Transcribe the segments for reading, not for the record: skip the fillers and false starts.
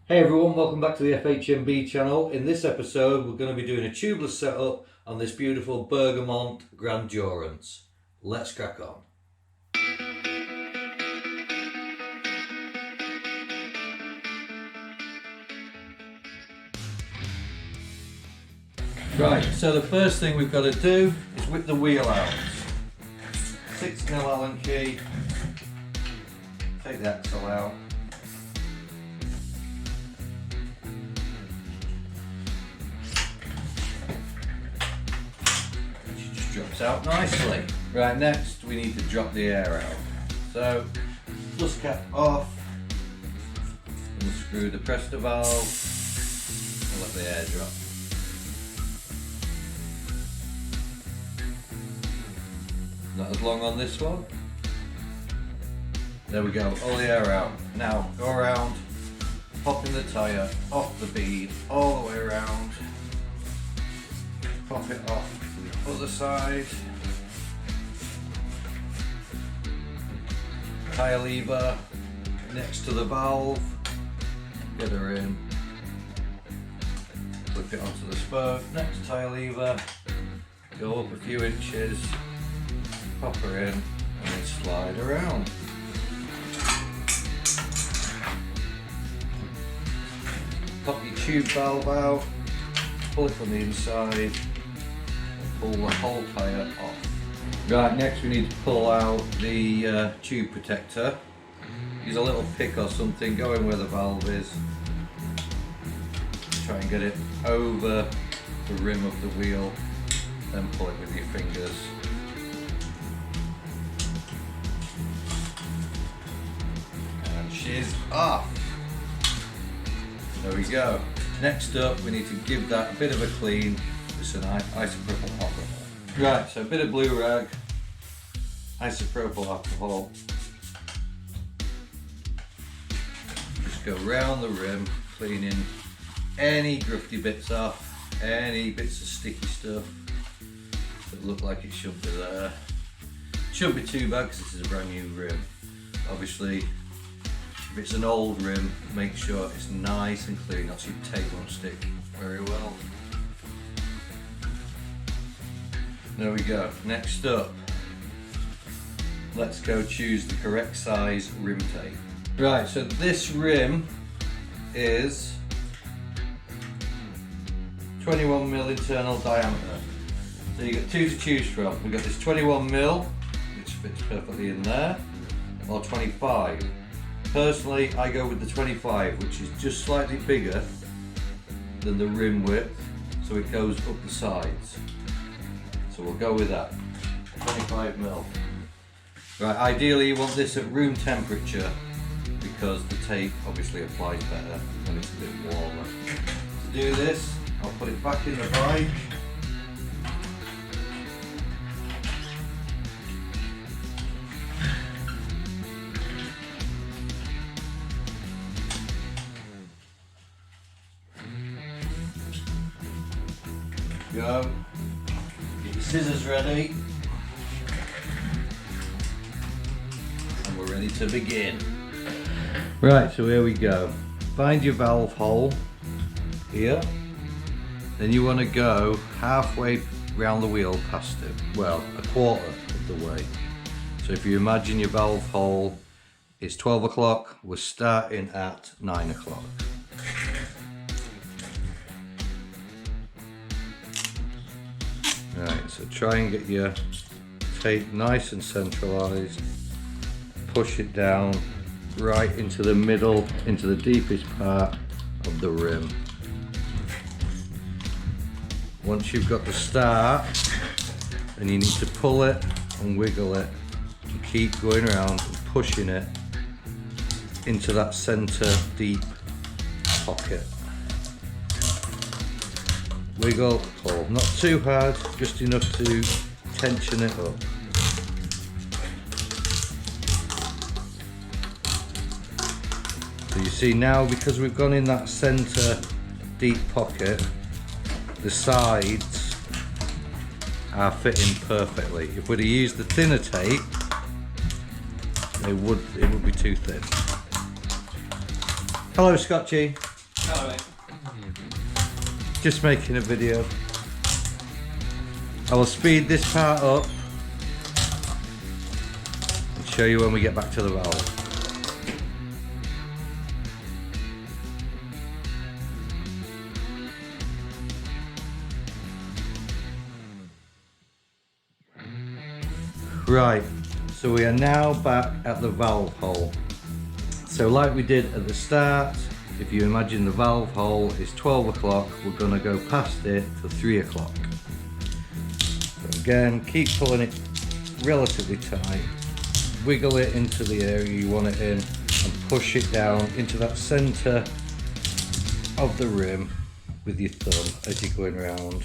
Hey everyone, welcome back to the FHMB channel. In this episode we're going to be doing a tubeless setup on this beautiful Bergamont Grandurance. Let's crack on. Right, so the first thing we've got to do is whip the wheel out. 6mm Allen key, take the axle out. Drops out nicely. Right, next we need to drop the air out. So, plus cap off, unscrew the pressure valve, and let the air drop. Not as long on this one. There we go, all the air out. Now, go around, pop in the tyre, off the bead, all the way around, pop it off. Other side, tyre lever next to the valve, get her in, flip it onto the spoke, next tyre lever, go up a few inches, pop her in and then slide around. Pop your tube valve out, pull it from the inside, pull the whole tyre off. Right, next we need to pull out the tube protector. Use a little pick or something, go in where the valve is. Try and get it over the rim of the wheel, then pull it with your fingers. And she's off. There we go. Next up, we need to give that a bit of a clean. It's an isopropyl alcohol. Right, so a bit of blue rag, isopropyl alcohol. Just go round the rim, cleaning any grufty bits off, any bits of sticky stuff that look like it shouldn't be there. Shouldn't be too bad because this is a brand new rim. Obviously, if it's an old rim, make sure it's nice and clean, else your tape won't stick very well. There we go. Next up, let's go choose the correct size rim tape. Right, so this rim is 21mm internal diameter. So you got two to choose from. We've got this 21mm, which fits perfectly in there, or 25. Personally, I go with the 25, which is just slightly bigger than the rim width, so it goes up the sides. So we'll go with that, 25mm. Right, ideally you want this at room temperature because the tape obviously applies better when it's a bit warmer. To do this, I'll put it back in the bike. Go. Get your scissors ready. And we're ready to begin. Right, so here we go. Find your valve hole here. Then you want to go halfway round the wheel past it. Well, a quarter of the way. So if you imagine your valve hole is 12 o'clock, we're starting at 9 o'clock. Right, so try and get your tape nice and centralised. Push it down right into the middle, into the deepest part of the rim. Once you've got the start, then you need to pull it and wiggle it and keep going around and pushing it into that centre deep pocket. Wiggle, pull. Not too hard, just enough to tension it up. So you see now, because we've gone in that centre deep pocket, the sides are fitting perfectly. If we'd have used the thinner tape, it would be too thin. Hello, Scotchy. Hello, mate. Just making a video. I will speed this part up and show you when we get back to the valve. Right, so we are now back at the valve hole. So like we did at the start, if you imagine the valve hole is 12 o'clock, we're going to go past it to 3 o'clock. So again, keep pulling it relatively tight, wiggle it into the area you want it in, and push it down into that centre of the rim with your thumb as you're going around.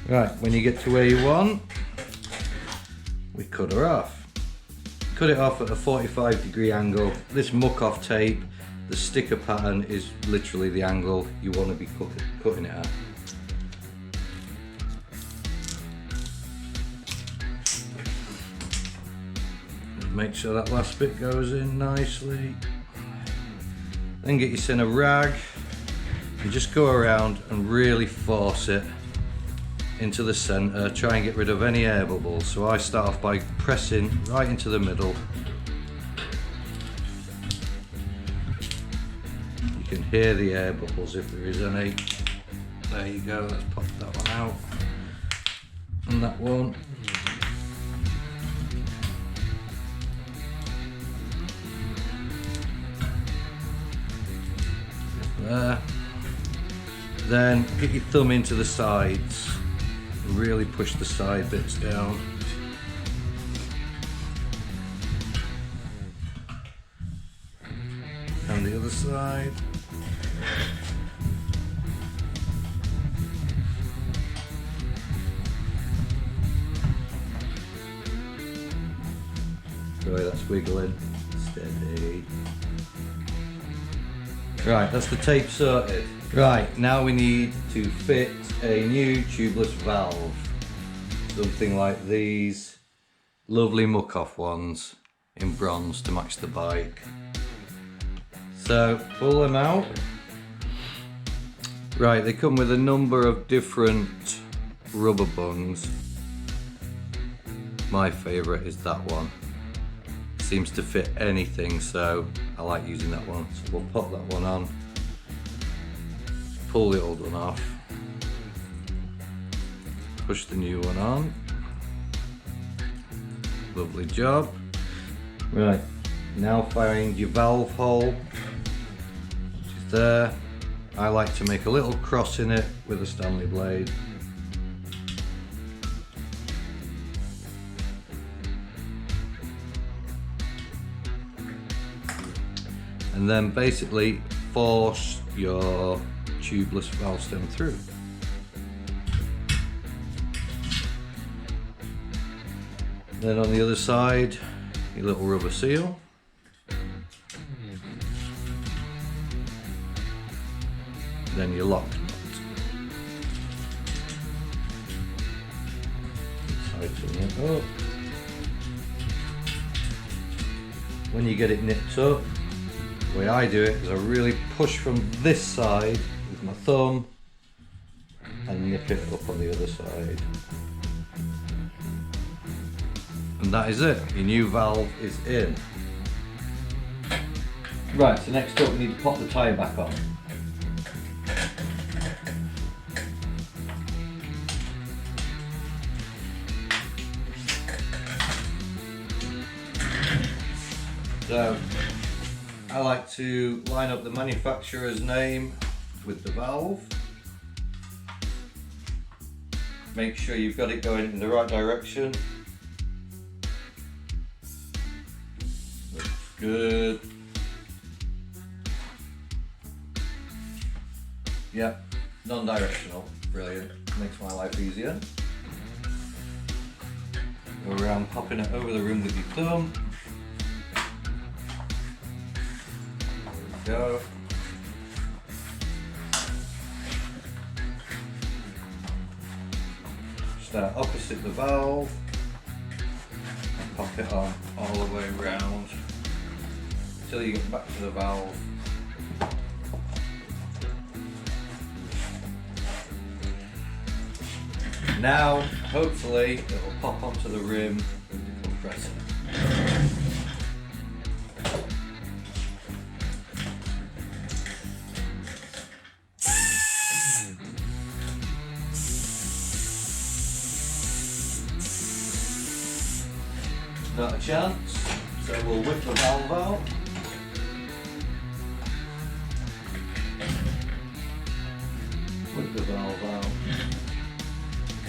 Right, when you get to where you want, we cut her off. Cut it off at a 45-degree angle. This muc-off tape, the sticker pattern is literally the angle you want to be cutting it at. Make sure that last bit goes in nicely. Then get your center rag and just go around and really force it into the center. Try and get rid of any air bubbles. So I start off by pressing right into the middle. You can hear the air bubbles if there is any. There you go, let's pop that one out. And that one. There. Then get your thumb into the sides. Really push the side bits down. And the other side. Sorry, that's wiggling. Steady. Right, that's the tape sorted. Right, now we need to fit a new tubeless valve. Something like these lovely muc-off ones in bronze to match the bike. So pull them out. Right, they come with a number of different rubber bungs. My favourite is that one. Seems to fit anything, so I like using that one. So we'll pop that one on. Pull the old one off. Push the new one on. Lovely job. Right, now find your valve hole, which is there. I like to make a little cross in it with a Stanley blade. And then basically force your tubeless valve stem through. Then on the other side, your little rubber seal. Then your lock nut. Tighten it up. When you get it nipped up, the way I do it is I really push from this side with my thumb and nip it up on the other side. And that is it, your new valve is in. Right, so next up we need to pop the tyre back on. So, I like to line up the manufacturer's name with the valve. Make sure you've got it going in the right direction. Looks good. Yep, non-directional, brilliant, makes my life easier. Go around popping it over the rim with your thumb. go. Start opposite the valve and pop it on all the way around until you get back to the valve. Now, hopefully, it will pop onto the rim with the compressor. Not a chance, so we'll whip the valve out. Whip the valve out.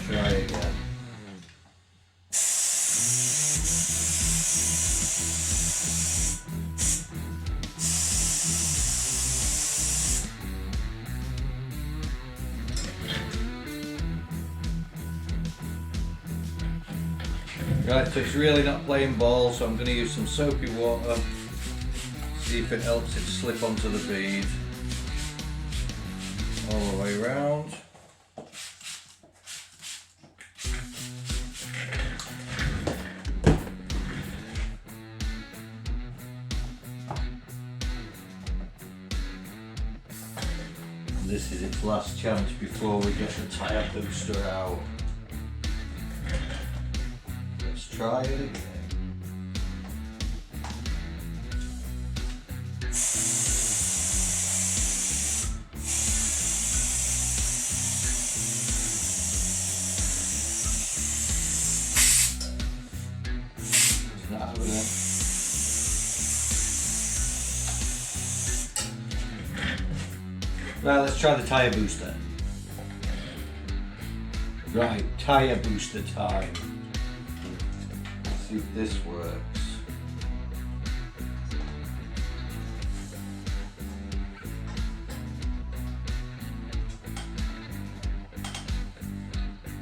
Try again. Right, so it's really not playing ball, so I'm going to use some soapy water, see if it helps it slip onto the bead all the way around. And this is its last chance before we get the tyre booster out. Try it again. It's not happening. Right, let's try the tyre booster. Right, tyre booster time. See if this works.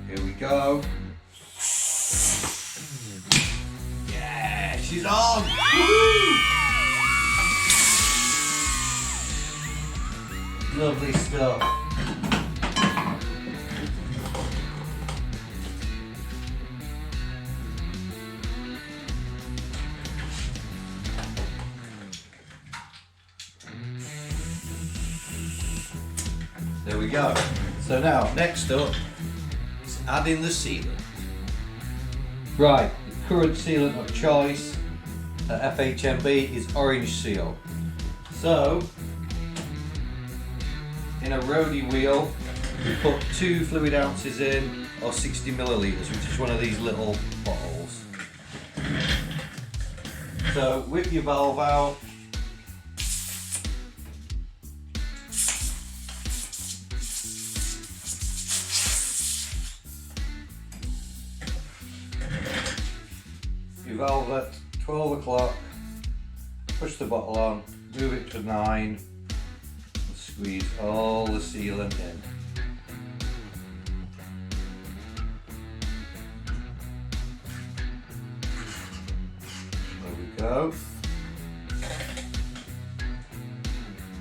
Here we go. Yeah, she's on! Woo! Lovely stuff. There we go. So now, next up is adding the sealant. Right, the current sealant of choice at FHMB is orange seal. So, in a roadie wheel, we put 2 fluid ounces in, or 60 millilitres, which is one of these little bottles. So, whip your valve out. Valve at 12 o'clock, push the bottle on, move it to 9, and squeeze all the sealant in. There we go.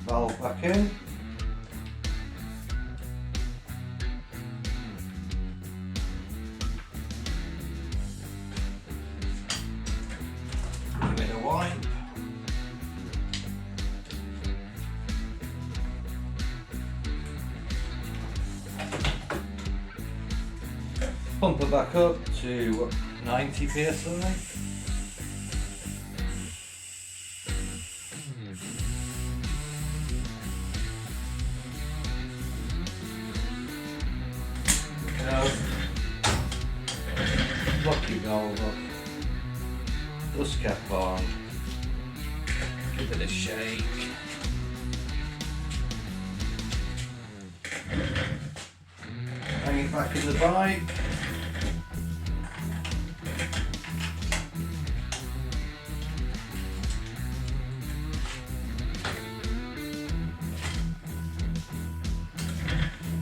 Valve back in. Wipe. Pump her back up to 90 psi. Now, lock your valve up. Dust cap on, give it a shake. Hang it back in the bike.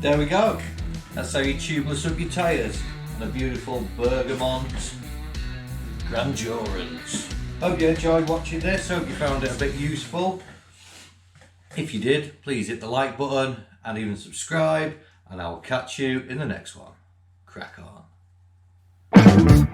There we go. That's how you tubeless up your tyres on a beautiful Bergamont Grandurance. Hope you enjoyed watching this, hope you found it a bit useful. If you did, please hit the like button and even subscribe, and I will catch you in the next one. Crack on.